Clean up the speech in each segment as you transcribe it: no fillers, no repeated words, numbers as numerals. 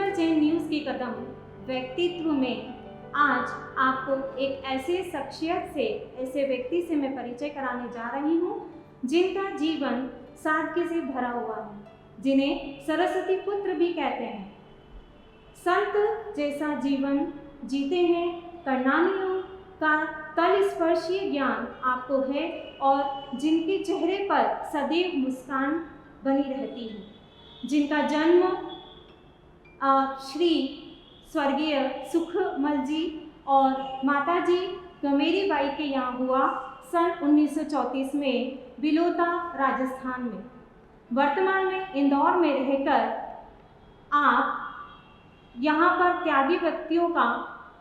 Digital chain news की कदम व्यक्तित्व में आज आपको एक ऐसे शख्सियत से, ऐसे व्यक्ति से मैं परिचय कराने जा रही हूँ जिनका जीवन सादगी से भरा हुआ है, जिन्हें सरस्वती पुत्र भी कहते हैं। संत जैसा जीवन जीते हैं, कर्णानियों का तलस्पर्शी ज्ञान आपको है और जिनके चेहरे पर सदैव मुस्कान बनी रहती है, जिनका जन्म श्री स्वर्गीय सुखमल जी और माताजी गमेरी बाई के यहाँ हुआ सन 1934 में बिलोता, राजस्थान में। वर्तमान में इंदौर में रहकर आप यहाँ पर त्यागी व्यक्तियों का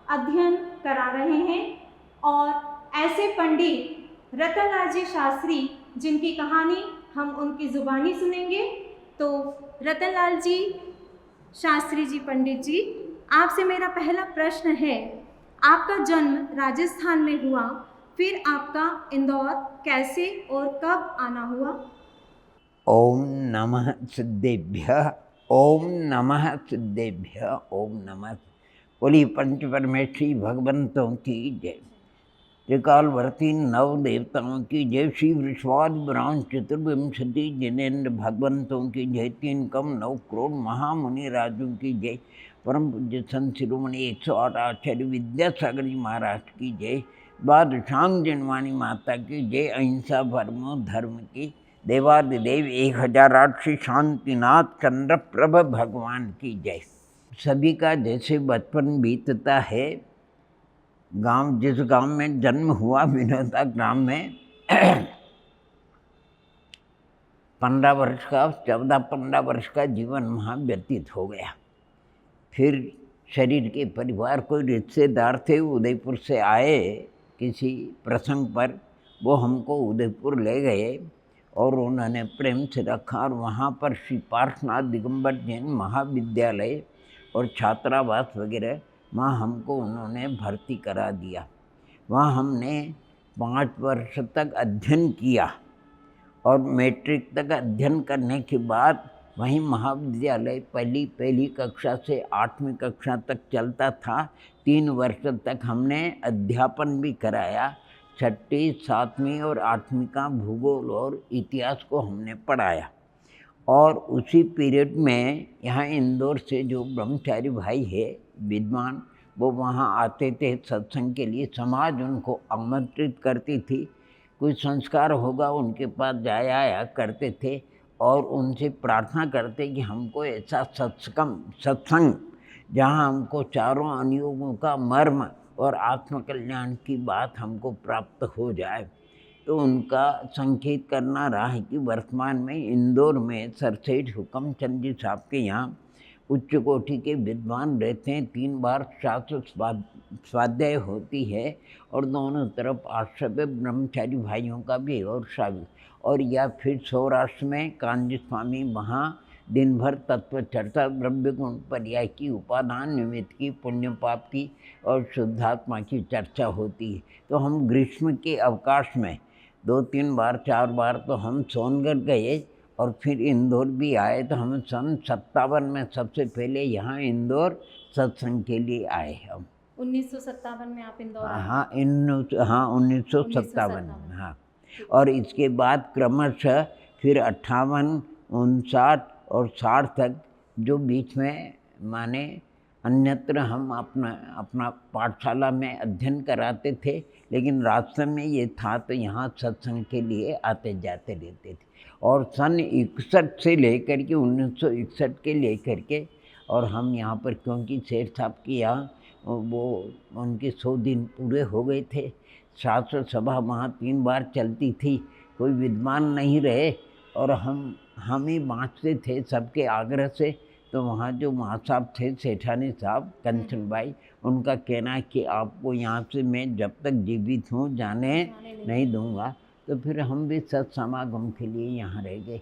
अध्ययन करा रहे हैं और ऐसे पंडित रतनलाल जी शास्त्री जिनकी कहानी हम उनकी ज़ुबानी सुनेंगे। तो रतनलाल जी शास्त्री जी, पंडित जी, आपसे मेरा पहला प्रश्न है, आपका जन्म राजस्थान में हुआ, फिर आपका इंदौर कैसे और कब आना हुआ? ओम नमः सिद्धेभ्यः, ओम नमः सिद्धेभ्यः, ओम नमः। बोली पंच परमेश्वरी भगवंतों की जय, त्रिकालवर्ती नव देवताओं की जय, श्री वृषवाद ब्राह्मण चतुर्विंशति जिनेन्द्र भगवंतों की जय, 3 कम 9 करोड़ महामुनि राजों की जय, परम पूज्य संत शिरोमणि 108 आचार्य विद्यासागर जी महाराज की जय, बादशांग जनवानी माता की जय, अहिंसा परमो धर्म की, देवादिदेव 1008 श्री शांतिनाथ चंद्र प्रभ भगवान की जय। सभी का जैसे बचपन बीतता है, गांव, जिस गांव में जन्म हुआ विनोदा ग्राम में 15 वर्ष का, 14-15 वर्ष का जीवन वहाँ व्यतीत हो गया। फिर शरीर के परिवार, कोई रिश्तेदार थे उदयपुर से आए किसी प्रसंग पर, वो हमको उदयपुर ले गए और उन्होंने प्रेम से रखा और वहाँ पर श्री पार्श्वनाथ दिगंबर जैन महाविद्यालय और छात्रावास वगैरह वहाँ हमको उन्होंने भर्ती करा दिया। वहाँ हमने 5 वर्ष तक अध्ययन किया और मैट्रिक तक अध्ययन करने के बाद वहीं महाविद्यालय पहली कक्षा से 8वीं कक्षा तक चलता था। 3 वर्ष तक हमने अध्यापन भी कराया। 6ठी, 7वीं और 8वीं का भूगोल और इतिहास को हमने पढ़ाया। और उसी पीरियड में यहाँ इंदौर से जो ब्रह्मचारी भाई है विद्वान, वो वहाँ आते थे सत्संग के लिए। समाज उनको आमंत्रित करती थी, कोई संस्कार होगा उनके पास जाया आया करते थे और उनसे प्रार्थना करते कि हमको ऐसा सत्संग जहाँ हमको चारों अनुयोगों का मर्म और आत्मकल्याण की बात हमको प्राप्त हो जाए। तो उनका संकेत करना रहा है कि वर्तमान में इंदौर में सरसेठ हुक्म चंद जी साहब के यहाँ उच्च कोटि के विद्वान रहते हैं। 3 बार शास्त्र स्वाध्याय होती है और दोनों तरफ आश्रय ब्रह्मचारी भाइयों का भी और शादी। और या फिर सौराष्ट्र में कांजी स्वामी, वहाँ दिन भर तत्व चर्चा, द्रव्य गुण पर्याय की, उपादान निमित्त की, पुण्य पाप की और शुद्धात्मा की चर्चा होती है। तो हम ग्रीष्म के अवकाश में 2-3 बार 4 बार तो हम सोनगढ़ गए और फिर इंदौर भी आए। तो हम सन 57 में सबसे पहले यहाँ इंदौर सत्संग के लिए आए। हम 1957 में आप इंदौर आए? हाँ, 1957 में। हाँ, और इसके बाद क्रमशः फिर 58, 59 और 60 तक जो बीच में माने अन्यत्र हम अपना पाठशाला में अध्ययन कराते थे, लेकिन रास्ते में ये था तो यहाँ सत्संग के लिए आते जाते रहते थे। और सन 61 से लेकर के 1961 के लेकर के और हम यहाँ पर, क्योंकि सेठ साहब की यहाँ वो उनके 100 दिन पूरे हो गए थे, शास्त्र सभा वहाँ 3 बार चलती थी, कोई विद्वान नहीं रहे और हम ही बाँचते थे सबके आग्रह से। तो वहाँ जो माँ साहब थे, सेठानी साहब कंचन बाई, उनका कहना है कि आपको यहाँ से मैं जब तक जीवित हूँ जाने नहीं दूँगा। तो फिर हम भी सत्समागम के लिए यहाँ रह गए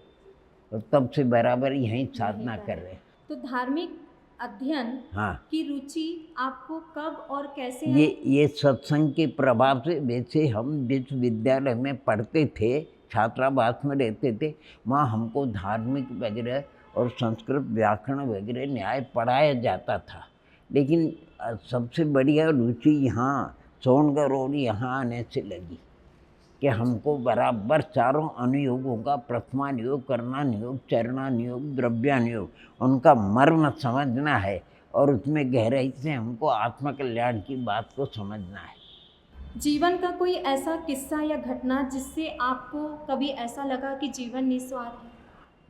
और तब से बराबर यहीं साधना कर रहे हैं। तो धार्मिक अध्ययन हाँ की रुचि आपको कब और कैसे? ये सत्संग के प्रभाव से। वैसे हम जिस विद्यालय में पढ़ते थे, छात्रावास में रहते थे, वहाँ हमको धार्मिक वगैरह और संस्कृत व्याकरण वगैरह न्याय पढ़ाया जाता था। लेकिन सबसे बढ़िया रुचि यहाँ सोनगर और यहाँ आने से लगी कि हमको बराबर चारों अनुयोगों का प्रथमानुयोग, कर्णानुयोग, चरणानुयोग, द्रव्यानुयोग, उनका मर्म समझना है और उसमें गहराई से हमको आत्मकल्याण की बात को समझना है। जीवन का कोई ऐसा किस्सा या घटना जिससे आपको कभी ऐसा लगा कि जीवन निस्वार्थ है?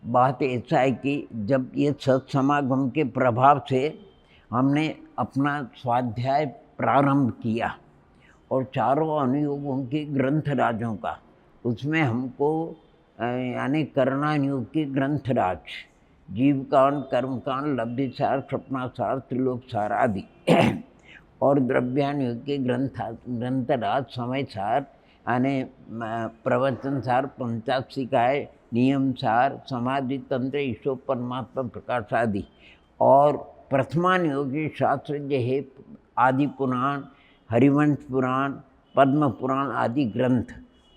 बात ऐसा है कि जब ये सत्समागम के प्रभाव से हमने अपना स्वाध्याय प्रारंभ किया और चारों अनुयोगों के ग्रंथराजों का, उसमें हमको यानी कर्णानुयोग के ग्रंथराज, जीवकांड, कर्मकांड, लब्धिसार, स्वप्नासार, त्रिलोकसार आदि और द्रव्यानुयोग के ग्रंथराज, समयसार यानी प्रवचनसार, पंचाशिकाय, नियमसार, समाधि तंत्र, ईश्वर परमात्मा प्रकाश आदि, और प्रथमानुयोगी शास्त्र जो है आदि पुराण, हरिवंश पुराण, पद्म पुराण आदि ग्रंथ,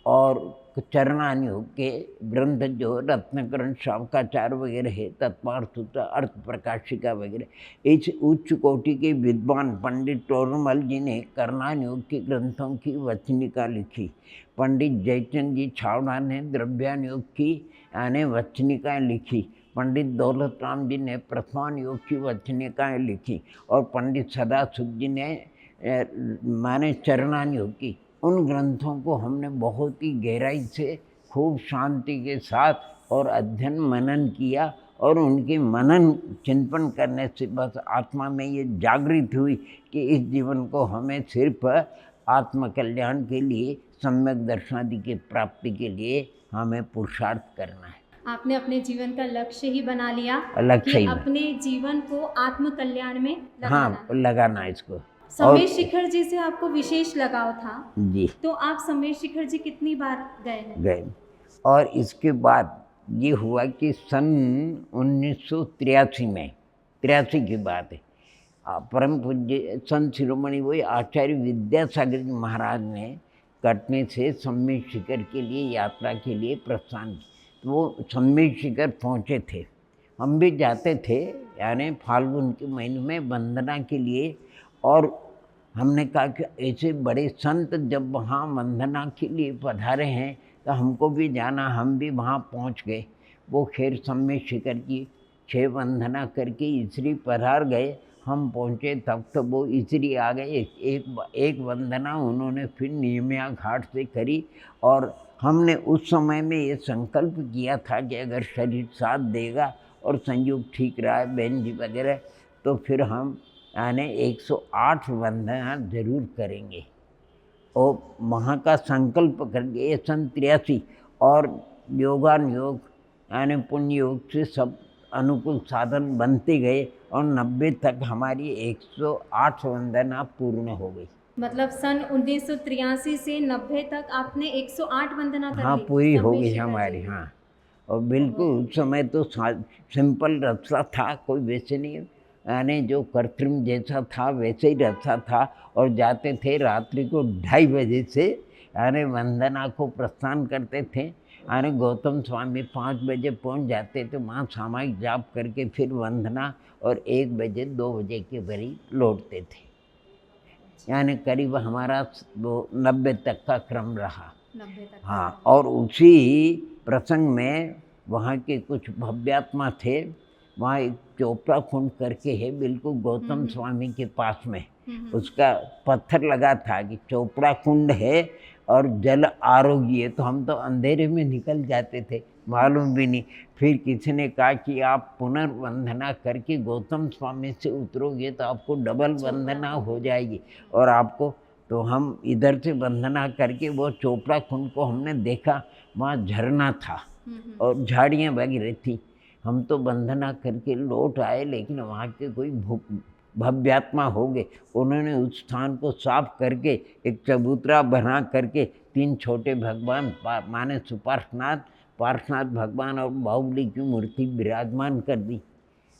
और चरणानुयोग के ग्रंथ जो रत्नकरण, शावकाचार वगैरह है, तत्पार्थ सूत्र, अर्थ प्रकाशिका वगैरह, इस उच्च कोटि के विद्वान पंडित टोरमल जी ने कर्णानुयोग के ग्रंथों की वचनिका लिखी। पंडित जयचंद जी छावड़ा ने द्रव्यानुयोग की यानी वचनिकाएँ लिखी। पंडित दौलत राम जी ने प्रथमानुयोग की वचनिकाएँ लिखी और पंडित सदाशिव जी ने माने चरणानुयोग की। उन ग्रंथों को हमने बहुत ही गहराई से खूब शांति के साथ और अध्ययन मनन किया और उनके मनन चिंतन करने से बस आत्मा में ये जागृत हुई कि इस जीवन को हमें सिर्फ आत्मकल्याण के लिए, सम्यक दर्शनादि की प्राप्ति के लिए हमें पुरुषार्थ करना है। आपने अपने जीवन का लक्ष्य ही बना लिया लक्ष्य कि ही अपने जीवन को आत्मकल्याण में लगाना। हाँ, लगाना है इसको। समय शिखर जी से आपको विशेष लगाव था जी, तो आप समय शिखर जी कितनी बार गए हैं? गए। और इसके बाद ये हुआ कि सन 1983 में, 83 की बात है, परम पूज्य संत शिरोमणि वही आचार्य विद्यासागर जी महाराज ने कटनी से सम्मेद शिखर के लिए यात्रा के लिए प्रस्थान किया। तो वो सम्मेद शिखर पहुँचे थे, हम भी जाते थे यानी फाल्गुन के महीने में वंदना के लिए। और हमने कहा कि ऐसे बड़े संत जब वहाँ वंदना के लिए पधारे हैं तो हमको भी जाना, हम भी वहाँ पहुँच गए। वो खैर सम्मेद शिखर की 6 वंदना करके इसरी पधार गए। हम पहुँचे तब तो वो इसरी आ गए। एक वंदना उन्होंने फिर नियमिया घाट से करी और हमने उस समय में ये संकल्प किया था कि अगर शरीर साथ देगा और संयोग ठीक रहा है, बहन जी वगैरह, तो फिर हम यानी 108 वंदना जरूर करेंगे। और वहाँ का संकल्प करके ये सन 83 और योगानुयोग यानी पुण्य योग से सब अनुकूल साधन बनते गए और 90 तक हमारी 108 वंदना पूर्ण हो गई। मतलब सन 1983 से 90 तक आपने 108 वंदना कर हाँ, ली पूरी हो सम्मेद गई शिखर हमारी। जी। हाँ, और बिल्कुल उस समय तो सिंपल रास्ता था, कोई वैसे नहीं यानी जो कृत्रिम जैसा था वैसे ही रास्ता था। और जाते थे रात्रि को 2:30 बजे से यानी वंदना को प्रस्थान करते थे। यानी गौतम स्वामी 5 बजे पहुंच जाते थे, वहाँ सामायिक जाप करके फिर वंदना और 1 बजे 2 बजे के करीब लौटते थे। यानी करीब हमारा वो 90 तक का क्रम रहा। 90 तक। हाँ, और उसी प्रसंग में वहाँ के कुछ भव्यात्मा थे। वहाँ एक चोपड़ा कुंड करके है बिल्कुल गौतम स्वामी के पास में, उसका पत्थर लगा था कि चोपड़ा कुंड है और जल आरोग्य है। तो हम तो अंधेरे में निकल जाते थे, मालूम भी नहीं। फिर किसी ने कहा कि आप पुनर्वंदना करके गौतम स्वामी से उतरोगे तो आपको डबल वंदना हो जाएगी और आपको। तो हम इधर से वंदना करके वो चोपड़ा कुंड को हमने देखा, वहाँ झरना था और झाड़ियाँ वगैरह थी। हम तो वंदना करके लौट आए, लेकिन वहाँ के कोई भव्यात्मा हो गए, उन्होंने उस स्थान को साफ करके एक चबूतरा बना करके 3 छोटे भगवान माने सुपार्श्वनाथ, पार्श्वनाथ भगवान और बाहुबली की मूर्ति विराजमान कर दी।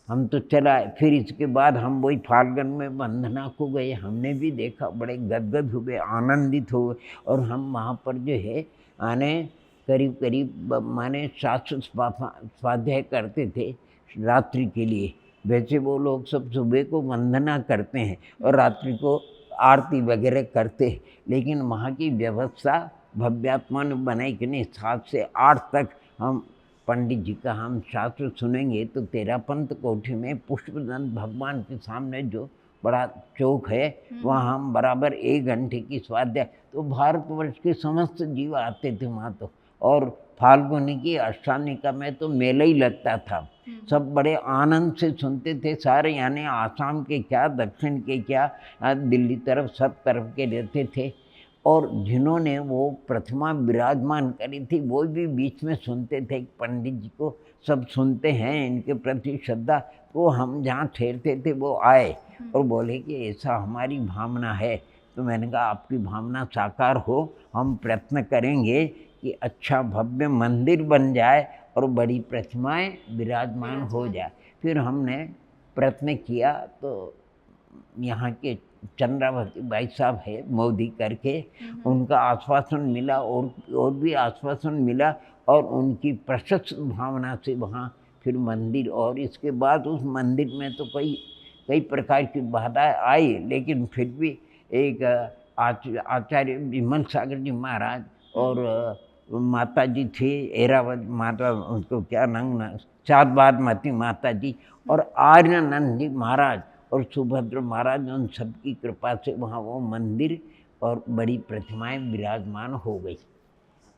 हम तो चला। फिर इसके बाद हम वही फाल्गुन में वंदना को गए, हमने भी देखा, बड़े गदगद हुए, आनंदित हुए। और हम वहाँ पर जो है आने करीब माने शास्त्र स्वाध्याय करते थे। रात्रि के लिए। वैसे वो लोग सब सुबह को वंदना करते हैं और रात्रि को आरती वगैरह करते हैं, लेकिन वहाँ की व्यवस्था भव्यात्मा ने बनाई कि नहीं 7 से 8 तक हम पंडित जी का हम शास्त्र सुनेंगे। तो तेरापंथ कोठी में पुष्पदंत भगवान के सामने जो बड़ा चौक है वहाँ हम बराबर 1 घंटे की स्वाध्याय। तो भारतवर्ष के समस्त जीव आते थे वहाँ तो। और फाल्गुनी की अष्टानिका में तो मेला ही लगता था, सब बड़े आनंद से सुनते थे सारे, यानी आसाम के क्या दक्षिण के क्या दिल्ली तरफ सब तरफ के रहते थे। और जिन्होंने वो प्रतिमा विराजमान करी थी वो भी बीच में सुनते थे। पंडित जी को सब सुनते हैं, इनके प्रति श्रद्धा। तो हम जहाँ ठहरते थे वो आए और बोले कि ऐसा हमारी भावना है। तो मैंने कहा आपकी भावना साकार हो, हम प्रयत्न करेंगे कि अच्छा भव्य मंदिर बन जाए और बड़ी प्रतिमाएं विराजमान हो जाए। फिर हमने प्रयत्न किया तो यहाँ के चंद्रावती भाई साहब है मोदी करके, उनका आश्वासन मिला और भी आश्वासन मिला और उनकी प्रशस्त भावना से वहाँ फिर मंदिर। और इसके बाद उस मंदिर में तो कई प्रकार की बाधाएं आई, लेकिन फिर भी एक आचार्य विमल सागर जी महाराज और माता जी थी एरावत माता, उनको क्या नाम, चाँदबादमती माता जी और आर्यनंद जी महाराज और सुभद्र महाराज, उन सबकी कृपा से वहाँ वो मंदिर और बड़ी प्रतिमाएं विराजमान हो गई।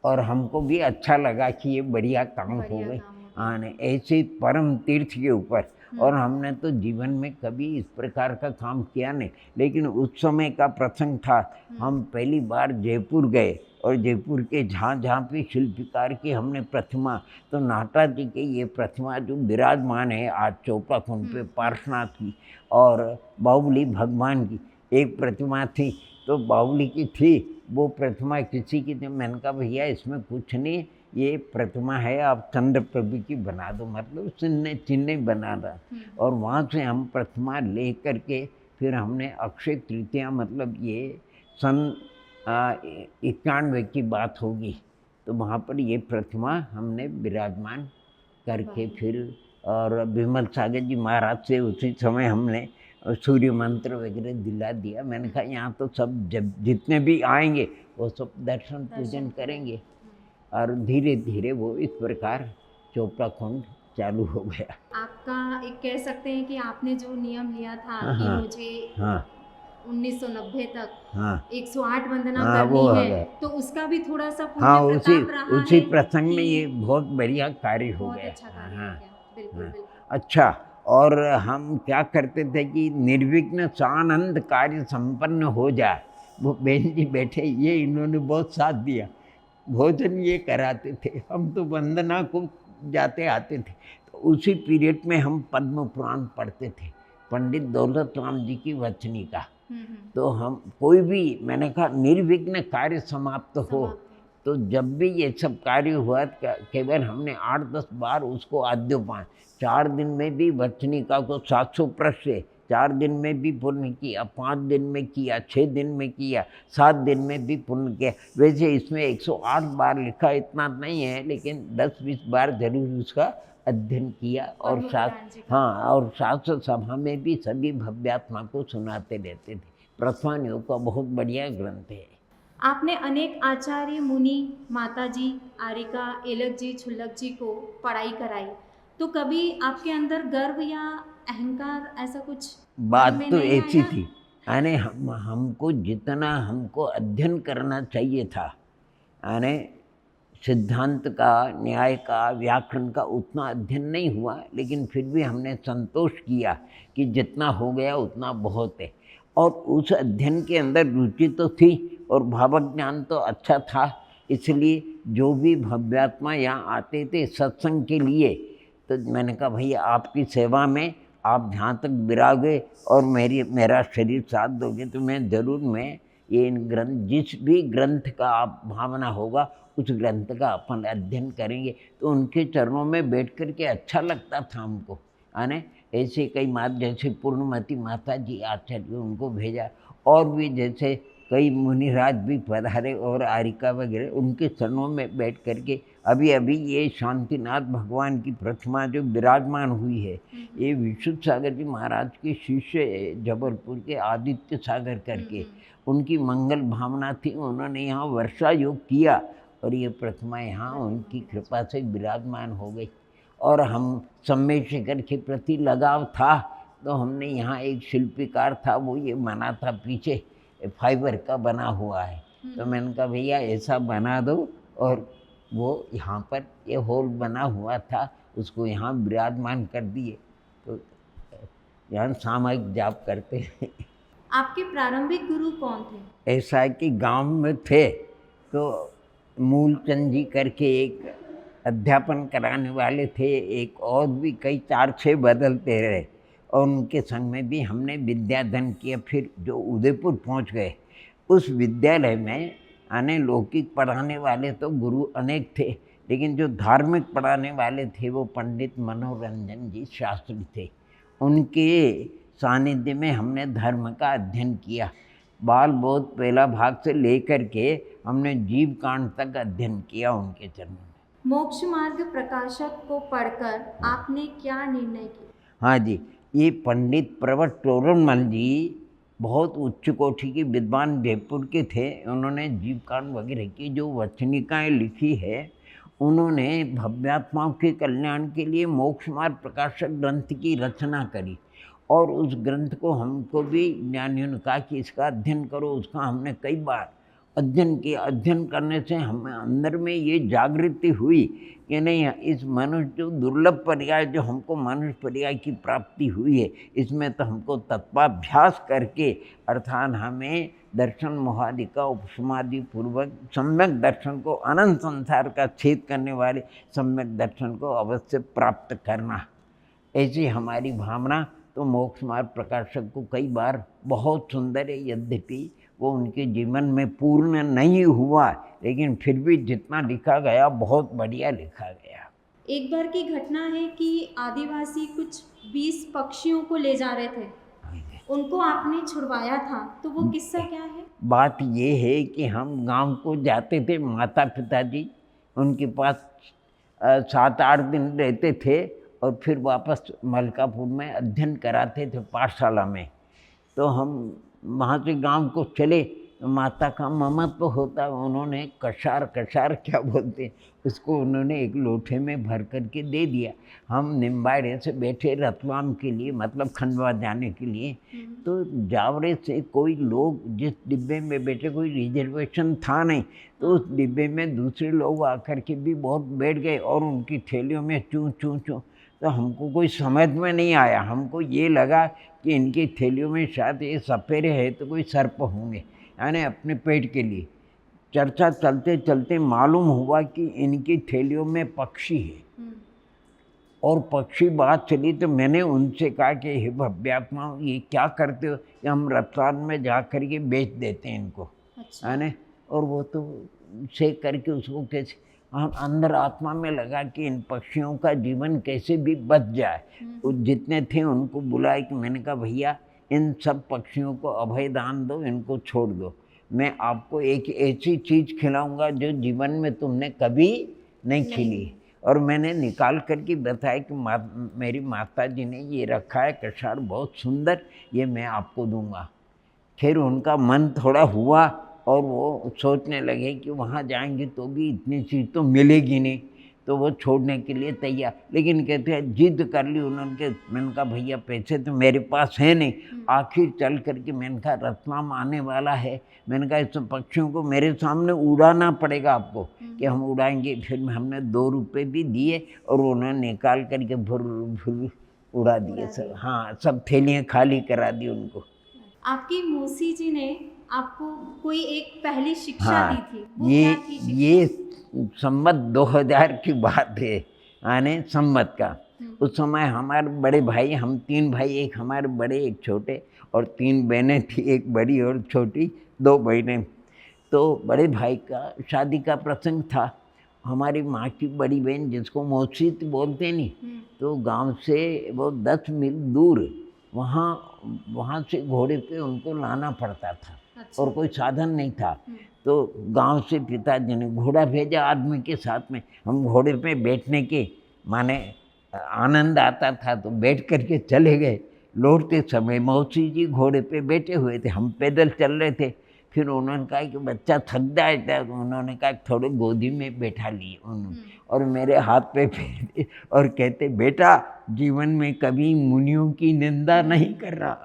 और हमको भी अच्छा लगा कि ये बढ़िया काम हो गए आने ऐसे परम तीर्थ के ऊपर। और हमने तो जीवन में कभी इस प्रकार का काम किया नहीं, लेकिन उस समय का प्रसंग था। हम पहली बार जयपुर गए और जयपुर के जहाँ भी शिल्पकार की हमने प्रतिमा, तो नाटा जी के ये प्रतिमा जो विराजमान है आज चौपा कुंड पे पार्श्वनाथ की, और बाहुबली भगवान की एक प्रतिमा थी। तो बाहुबली की थी वो प्रतिमा किसी की थी। मैंने कहा भैया इसमें कुछ नहीं, ये प्रतिमा है आप चंद्र प्रभु की बना दो, मतलब चिन्ह बना रहा। और वहाँ से हम प्रतिमा ले करके फिर हमने अक्षय तृतीया, मतलब ये सन 91 की बात होगी, तो वहाँ पर ये प्रतिमा हमने विराजमान करके फिर, और विमल सागर जी महाराज से उसी समय हमने सूर्य मंत्र वगैरह दिला दिया। मैंने कहा यहाँ तो सब जब जितने भी आएंगे वो सब दर्शन पूजन करेंगे। और धीरे धीरे वो इस प्रकार चोपड़ा कुंड चालू हो गया। आपका एक कह सकते हैं कि आपने जो नियम लिया था कि मुझे 1990 तक 108 वंदना करनी है, तो उसका भी थोड़ा सा पुण्य प्रताप रहा उसी प्रसंग में ये बहुत बढ़िया कार्य हो गया। अच्छा कार्य हो गया। बिल्कुल। अच्छा, और हम क्या करते थे कि निर्विघ्न सानंद कार्य संपन्न हो जाए। वो बहन जी बैठे, ये इन्होंने बहुत साथ दिया। भोजन ये कराते थे, हम तो वंदना को जाते आते थे। तो उसी पीरियड में हम पद्म पुराण पढ़ते थे, पंडित दौलत राम जी की वचनी का। तो हम कोई भी, मैंने कहा निर्विघ्न कार्य समाप्त हो। तो जब भी ये सब कार्य हुआ केवल हमने 8-10 बार उसको आद्योपान, 4 दिन में भी वचनिका को 700 पृष्ठ से 4 दिन में भी पूर्ण किया, 5 दिन में किया, 6 दिन में किया, 7 दिन में भी पूर्ण किया। वैसे इसमें 108 बार लिखा इतना नहीं है, लेकिन 10-20 बार जरूर उसका अध्ययन किया। और और शास्त्र सभा में भी सभी भव्यात्मा को सुनाते रहते थे। प्रस्थान योग का बहुत बढ़िया ग्रंथ है। आपने अनेक आचार्य मुनि, माताजी, आरिका, एलक जी, छुल्लक जी को पढ़ाई कराई, तो कभी आपके अंदर गर्व या अहंकार ऐसा कुछ बात तो ऐसी थी, यानी हमको जितना हमको अध्ययन करना चाहिए था, यानी सिद्धांत का, न्याय का, व्याकरण का उतना अध्ययन नहीं हुआ, लेकिन फिर भी हमने संतोष किया कि जितना हो गया उतना बहुत है। और उस अध्ययन के अंदर रुचि तो थी और भावक ज्ञान तो अच्छा था, इसलिए जो भी भव्यात्मा यहाँ आते थे सत्संग के लिए, तो मैंने कहा भैया आपकी सेवा में आप जहाँ तक विरागे और मेरा शरीर साथ दोगे तो मैं ज़रूर ये ग्रंथ, जिस भी ग्रंथ का आप भावना होगा उस ग्रंथ का अपन अध्ययन करेंगे। तो उनके चरणों में बैठ कर के अच्छा लगता था हमको, आने ऐसे कई जैसे पूर्णमती माता जी आचार्य, उनको भेजा। और भी जैसे कई मुनिराज भी पधारे और आरिका वगैरह उनके चरणों में बैठ करके अभी अभी ये शांतिनाथ भगवान की प्रतिमा जो विराजमान हुई है, ये विशुद्ध सागर जी महाराज के शिष्य है, जबलपुर के आदित्य सागर करके, उनकी मंगल भावना थी। उन्होंने यहाँ वर्षा योग किया और ये प्रतिमा यहाँ उनकी कृपा से विराजमान हो गई। और हम सम्मेद शेखर के प्रति लगाव था तो हमने यहाँ एक शिल्पीकार था, वो ये बना था पीछे फाइबर का बना हुआ है, तो मैंने कहा भैया ऐसा बना दो, और वो यहाँ पर ये होल बना हुआ था उसको यहाँ विराजमान कर दिए, तो यहाँ सामूहिक जाप करते हैं। आपके प्रारंभिक गुरु कौन थे? ऐसा है कि गांव में थे तो मूलचंद जी करके एक अध्यापन कराने वाले थे, एक और भी कई 4-6 बदलते रहे, और उनके संग में भी हमने विद्याधन किया। फिर जो उदयपुर पहुंच गए, उस विद्यालय में आने लौकिक पढ़ाने वाले तो गुरु अनेक थे, लेकिन जो धार्मिक पढ़ाने वाले थे वो पंडित मनोरंजन जी शास्त्री थे। उनके सानिध्य में हमने धर्म का अध्ययन किया। बाल बोध पहला भाग से लेकर के हमने जीव कांड तक अध्ययन किया उनके चरणों में। मोक्ष मार्ग प्रकाशक को पढ़कर आपने क्या निर्णय किया? हाँ जी, ये पंडित प्रवट तोरणमल जी बहुत उच्च कोटि के विद्वान जयपुर के थे। उन्होंने जीवकांड वगैरह की जो वचनिकाएँ लिखी है, उन्होंने भव्यात्माओं के कल्याण के लिए मोक्ष मार्ग प्रकाशक ग्रंथ की रचना करी, और उस ग्रंथ को हमको भी ज्ञानियों ने कहा कि इसका अध्ययन करो। उसका हमने कई बार अध्ययन किया। अध्ययन करने से हमें अंदर में ये जागृति हुई कि नहीं, इस मनुष्य जो दुर्लभ पर्याय जो हमको मनुष्य पर्याय की प्राप्ति हुई है, इसमें तो हमको तत्वाभ्यास करके अर्थात हमें दर्शन मोहादि का उपसमादि पूर्वक सम्यक दर्शन को, अनंत संसार का छेद करने वाले सम्यक दर्शन को अवश्य प्राप्त करना, ऐसी हमारी भावना। तो मोक्ष मार्ग प्रकाशक को कई बार बहुत सुंदर है, यद्यपि वो उनके जीवन में पूर्ण नहीं हुआ, लेकिन फिर भी जितना लिखा गया बहुत बढ़िया लिखा गया। एक बार की घटना है कि आदिवासी कुछ 20 पक्षियों को ले जा रहे थे, उनको आपने छुड़वाया था, तो वो किस्सा क्या है? बात ये है कि हम गांव को जाते थे, माता पिताजी उनके पास 7-8 दिन रहते थे और फिर वापस मलकापुर में अध्ययन कराते थे पाठशाला में। तो हम वहाँ से गांव को चले, तो माता का ममत्व होता है, उन्होंने कशार क्या बोलते हैं उसको, उन्होंने एक लोटे में भर करके दे दिया। हम निम्बाड़े से बैठे रतलाम के लिए, मतलब खंडवा जाने के लिए, तो जावरे से कोई लोग जिस डिब्बे में बैठे, कोई रिजर्वेशन था नहीं, तो उस डिब्बे में दूसरे लोग आकर के भी बहुत बैठ गए और उनकी थैलियों में चूँ चूँ चूँ। तो हमको कोई समझ में नहीं आया, हमको ये लगा कि इनकी थैलियों में शायद ये सपेरे है तो कोई सर्प होंगे, यानी अपने पेट के लिए। चर्चा चलते चलते मालूम हुआ कि इनकी थैलियों में पक्षी है, और पक्षी बात चली तो मैंने उनसे कहा कि हे भव्यात्मा, ये क्या करते हो? कि हम रफ्तार में जा कर के बेच देते हैं इनको, यानी। और वो तो सेक करके उसको कैसे, हम अंदर आत्मा में लगा कि इन पक्षियों का जीवन कैसे भी बच जाए। जितने थे उनको बुलाए कि मैंने कहा भैया इन सब पक्षियों को अभय दान दो, इनको छोड़ दो, मैं आपको एक ऐसी चीज़ खिलाऊंगा जो जीवन में तुमने कभी नहीं खिली। और मैंने निकाल करके बताया कि मेरी माता जी ने ये रखा है कषार, बहुत सुंदर, ये मैं आपको दूंगा। फिर उनका मन थोड़ा हुआ और वो सोचने लगे कि वहाँ जाएंगे तो भी इतनी चीज़ तो मिलेगी नहीं, तो वो छोड़ने के लिए तैयार, लेकिन कहते हैं जिद कर ली उन्होंने। मैंने कहा भैया पैसे तो मेरे पास है नहीं। आखिर चल करके मैंने कहा रतलाम आने वाला है, मैंने कहा इस पक्षियों को मेरे सामने उड़ाना पड़ेगा आपको, कि हम उड़ाएंगे। फिर हमने 2 रुपये भी दिए और उन्होंने निकाल करके भुर भुर उड़ा दिए सब। हाँ, सब थैलियाँ खाली करा दी उनको। आपकी मौसी जी ने आपको कोई एक पहली शिक्षा दी थी, वो ये क्या थी शिक्षा? ये संवत 2000 की बात है, आने संवत का। उस समय हमारे बड़े भाई, हम 3 भाई, एक हमारे बड़े एक छोटे, और 3 बहनें थी, एक बड़ी और छोटी, 2 बहनें। तो बड़े भाई का शादी का प्रसंग था। हमारी माँ की बड़ी बहन, जिसको मौसी बोलते नहीं, तो गांव से वो 10 मील दूर, वहाँ से घोड़े पे उनको लाना पड़ता था। अच्छा। और कोई साधन नहीं था। तो गांव से पिताजी ने घोड़ा भेजा आदमी के साथ में। हम घोड़े पे बैठने के माने आनंद आता था तो बैठ करके चले गए। लौटते समय मौसी जी घोड़े पे बैठे हुए थे, हम पैदल चल रहे थे। फिर उन्होंने कहा कि बच्चा थक जाता है, तो उन्होंने कहा थोड़े गोदी में बैठा लिए उन्होंने और मेरे हाथ पे फेर और कहते बेटा जीवन में कभी मुनियों की निंदा नहीं कर रहा।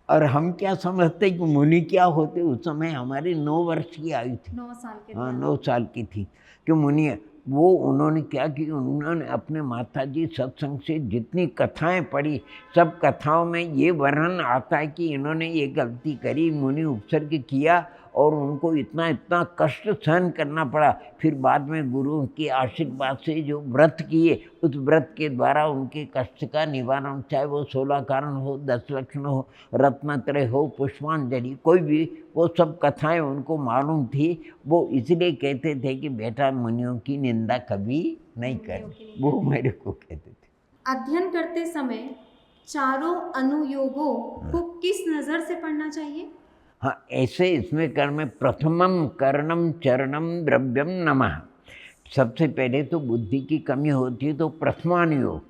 और हम क्या समझते कि मुनि क्या होते, उस समय हमारी 9 वर्ष की आयु थी। 9 साल के हाँ, थे। 9 साल की थी कि मुनि वो उन्होंने क्या कि उन्होंने अपने माताजी सत्संग से जितनी कथाएं पढ़ी, सब कथाओं में ये वर्णन आता है कि इन्होंने ये गलती करी, मुनि उपसर्ग किया और उनको इतना इतना कष्ट सहन करना पड़ा। फिर बाद में गुरु के आशीर्वाद से जो व्रत किए, उस व्रत के द्वारा उनके कष्ट का निवारण, चाहे वो 16 कारण हो, 10 लक्षण हो, रत्नत्रय हो, पुष्पांजलि, कोई भी, वो सब कथाएं उनको मालूम थी। वो इसलिए कहते थे कि बेटा मुनियों की निंदा कभी नहीं करनी, वो मेरे को कहते थे। अध्ययन करते समय चारों अनुयोगों को किस नज़र से पढ़ना चाहिए? हाँ, ऐसे इसमें कर्म प्रथमम कर्णम चरणम द्रव्यम नमः। सबसे पहले तो बुद्धि की कमी होती है, तो प्रथमान योग,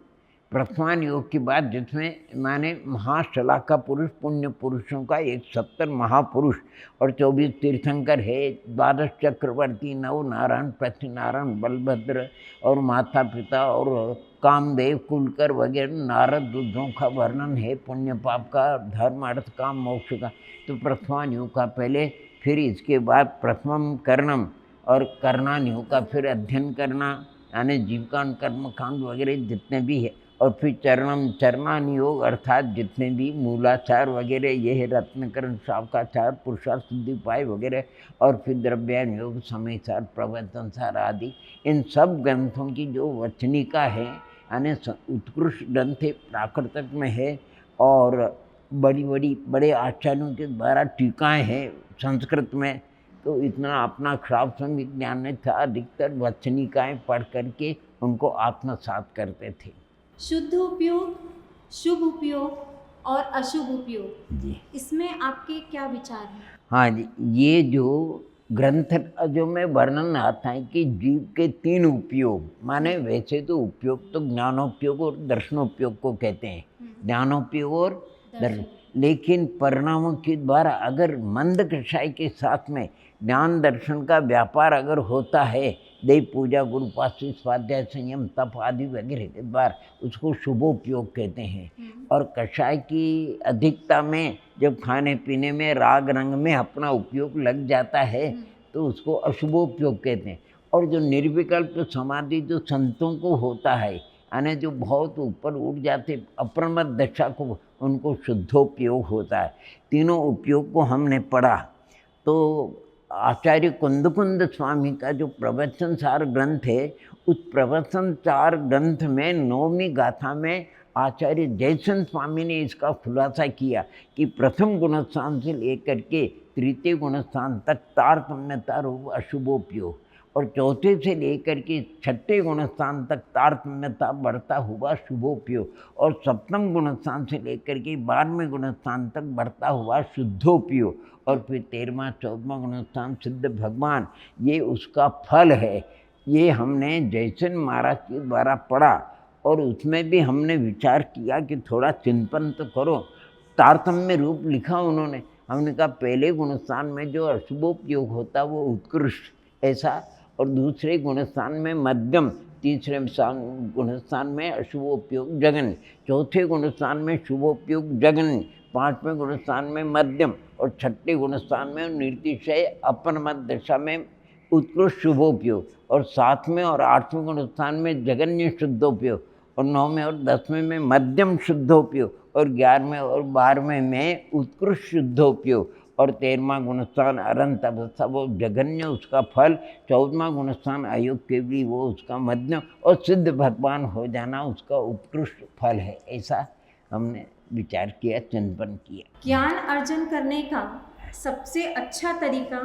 प्रथमान योग की बात जिसमें माने महाशलाका पुरुष, पुण्य पुरुषों का 170 महापुरुष और 24 तीर्थंकर है, 12 चक्रवर्ती, 9 नारायण, पृथ्वीनारायण, बलभद्र और माता पिता और कामदेव, कुलकर वगैरह नारद रुद्रों का वर्णन है, पुण्य पाप का, धर्म अर्थ काम मोक्ष का। तो प्रथमान योग का पहले, फिर इसके बाद प्रथमम कर्णम और कर्णान योग का फिर अध्ययन करना, यानी जीवकांड कर्मकांड वगैरह जितने भी है, और फिर चरणम चरणान योग अर्थात जितने भी मूलाचार वगैरह ये है, रत्नकरण, शावकाचार, पुरुषार्थ सिद्धि उपाय वगैरह, और फिर द्रव्यान योग, समयसार, प्रवचनसार आदि, इन सब ग्रंथों की जो वचनिका है, यानी उत्कृष्ट ग्रंथ प्राकृतिक में है और बड़े आचार्यों के द्वारा टीकाएँ हैं संस्कृत में। तो इतना अपना श्राव संगीत ज्ञान नहीं था, अधिकतर वचनिकाएँ पढ़ करके उनको आत्मसात करते थे। शुद्ध उपयोग, शुभ उपयोग और अशुभ उपयोग, जी इसमें आपके क्या विचार हैं? हाँ जी, ये जो ग्रंथ जो में वर्णन आता है कि जीव के 3 उपयोग, माने वैसे तो उपयोग तो ज्ञानोपयोग और दर्शनोपयोग को कहते हैं, ज्ञानोपयोग और दर्शन, लेकिन परिणामों के द्वारा अगर मंद कषाय के साथ में ज्ञान दर्शन का व्यापार अगर होता है, देव पूजा, गुरुपाशी, स्वाध्याय, संयम, तप आदि वगैरह के द्वारा, उसको शुभोपयोग कहते हैं। और कषाय की अधिकता में जब खाने पीने में राग रंग में अपना उपयोग लग जाता है तो उसको अशुभोपयोग कहते हैं। और जो निर्विकल्प समाधि जो संतों को होता है, यानी जो बहुत ऊपर उठ जाते अप्रमद दशा को, उनको शुद्धोपयोग होता है। तीनों उपयोग को हमने पढ़ा। तो आचार्य कुंद स्वामी का जो प्रवचन सार ग्रंथ है, उस प्रवचन सार ग्रंथ में 9वीं गाथा में आचार्य जयचंद स्वामी ने इसका खुलासा किया कि प्रथम गुणस्थान से लेकर के तृतीय गुणस्थान तक तारतम्यता रूप अशुभोपयोग, और चौथे से लेकर के 6ठे गुणस्थान तक तारतम्यता बढ़ता हुआ शुभोपयोग, और सप्तम गुणस्थान से लेकर के 12वें गुणस्थान तक बढ़ता हुआ शुद्धोपयोग, और फिर 13वां 14वां गुणस्थान सिद्ध भगवान, ये उसका फल है। ये हमने जयचंद महाराज के द्वारा पढ़ा और उसमें भी हमने विचार किया कि थोड़ा चिंतन तो करो। तारतम्य रूप लिखा उन्होंने, हमने कहा पहले गुणस्थान में जो अशुभोपयोग होता वो उत्कृष्ट ऐसा, और दूसरे गुणस्थान में मध्यम, तीसरे गुणस्थान में अशुभोपयोग जघन्य, चौथे गुणस्थान में शुभोपयोग जघन्य, 5वें गुणस्थान में मध्यम, और 6ठे गुणस्थान में निर्तिशय अपरमत दशा में उत्कृष्ट शुभोपयोग, और 7वें और 8वें गुणस्थान में जघन्य शुद्धोपयोग, और 9वें और 10वें में मध्यम शुद्धोपयोग, और 11वें और 12वें में उत्कृष्ट शुद्धोपयोग, और 13वां गुणस्थान अनंत अवस्था वो जघन्य उसका फल, 14वां गुणस्थान अयोग के भी वो उसका मध्यम, और सिद्ध भगवान हो जाना उसका उत्कृष्ट फल है। ऐसा हमने विचार किया, चिंतन किया। ज्ञान अर्जन करने का सबसे अच्छा तरीका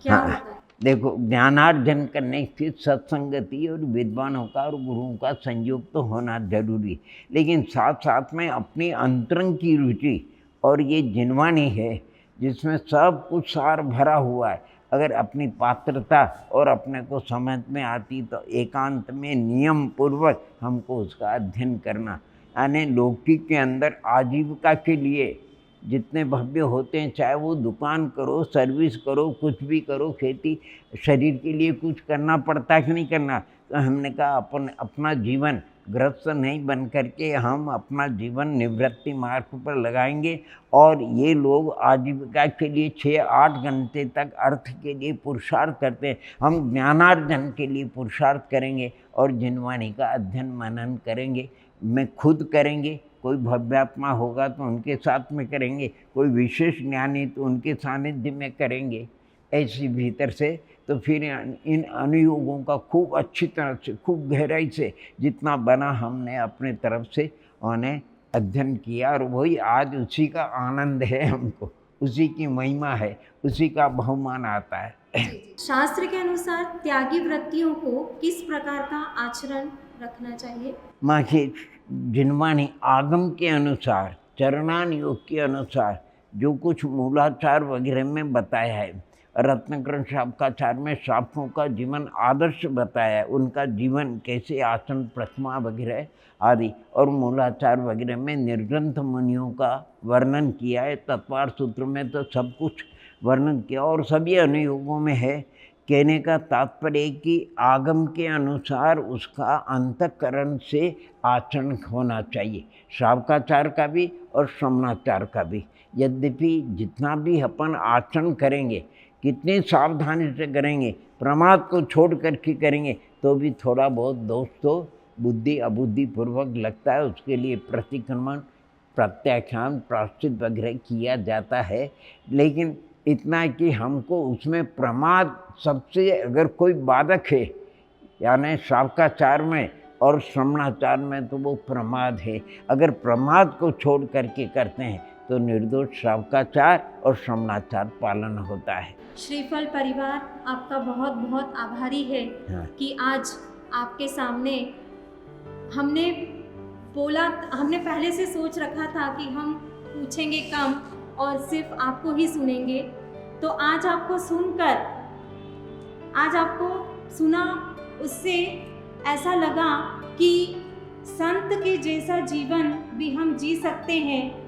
क्या होता है? देखो, ज्ञानार्जन करने की सत्संगति और विद्वानों का और गुरुओं का संयोग तो होना जरूरी, लेकिन साथ साथ में अपनी अंतरंग की रुचि और ये जिनवानी है, जिसमें सब कुछ सार भरा हुआ है। अगर अपनी पात्रता और अपने को समझ में आती तो एकांत में नियम पूर्वक हमको उसका अध्ययन करना, यानी लौकिक के अंदर आजीविका के लिए जितने भव्य होते हैं, चाहे वो दुकान करो, सर्विस करो, कुछ भी करो, खेती, शरीर के लिए कुछ करना पड़ता है कि नहीं करना। तो हमने कहा अपना जीवन गृहस्थ नहीं बन करके हम अपना जीवन निवृत्ति मार्ग पर लगाएंगे, और ये लोग आजीविका के लिए 6-8 घंटे तक अर्थ के लिए पुरुषार्थ करते हैं, हम ज्ञानार्जन के लिए पुरुषार्थ करेंगे और जिनवाणी का अध्ययन मनन करेंगे। मैं खुद करेंगे, कोई भव्यात्मा होगा तो उनके साथ में करेंगे, कोई विशेष ज्ञानी तो उनके सानिध्य में करेंगे, ऐसी भीतर से। तो फिर इन अनुयोगों का खूब अच्छी तरह से, खूब गहराई से जितना बना हमने अपने तरफ से उन्हें अध्ययन किया, और वही आज उसी का आनंद है हमको, उसी की महिमा है, उसी का बहुमान आता है। शास्त्र के अनुसार त्यागी वृत्तियों को किस प्रकार का आचरण रखना चाहिए? माँ की जिनवाणी आगम के अनुसार, चरणान योग के अनुसार जो कुछ मूलाचार वगैरह में बताया है, रत्नकरण शापकाचार में शापों का जीवन आदर्श बताया है, उनका जीवन कैसे आसन प्रतिमा वगैरह आदि, और मूलाचार वगैरह में निर्ग्रंथ मुनियों का वर्णन किया है। तत्वार सूत्र में तो सब कुछ वर्णन किया, और सभी अनुयोगों में है। कहने का तात्पर्य कि आगम के अनुसार उसका अंतःकरण से आचरण होना चाहिए, शावकाचार का भी और श्रमणाचार का भी। यद्यपि जितना भी अपन आचरण करेंगे, कितनी सावधानी से करेंगे, प्रमाद को छोड़ करके करेंगे, तो भी थोड़ा बहुत दोष तो बुद्धि अबुद्धि पूर्वक लगता है। उसके लिए प्रतिक्रमण, प्रत्याख्यान, प्रायश्चित वगैरह किया जाता है। लेकिन इतना कि हमको उसमें प्रमाद सबसे, अगर कोई बाधक है यानी शावकाचार में और श्रमणाचार में, तो वो प्रमाद है। अगर प्रमाद को छोड़ करके करते हैं तो निर्दोष शावकाचार और श्रमणाचार पालन होता है। श्रीफल परिवार आपका बहुत बहुत आभारी है। हाँ। कि आज आपके सामने हमने पहले से सोच रखा था कि हम पूछेंगे कम और सिर्फ आपको ही सुनेंगे, तो आज आपको सुना, उससे ऐसा लगा कि संत के जैसा जीवन भी हम जी सकते हैं।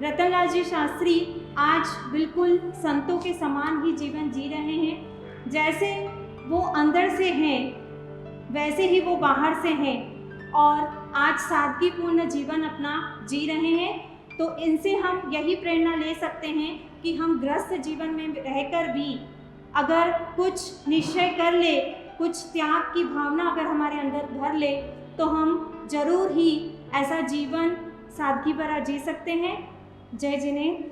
रतनलाल जी शास्त्री आज बिल्कुल संतों के समान ही जीवन जी रहे हैं। जैसे वो अंदर से हैं वैसे ही वो बाहर से हैं, और आज सादगीपूर्ण जीवन अपना जी रहे हैं। तो इनसे हम यही प्रेरणा ले सकते हैं कि हम गृहस्थ जीवन में रहकर भी अगर कुछ निश्चय कर ले, कुछ त्याग की भावना अगर हमारे अंदर भर ले, तो हम जरूर ही ऐसा जीवन सादगी भरा जी सकते हैं। जय जिनेंद्र।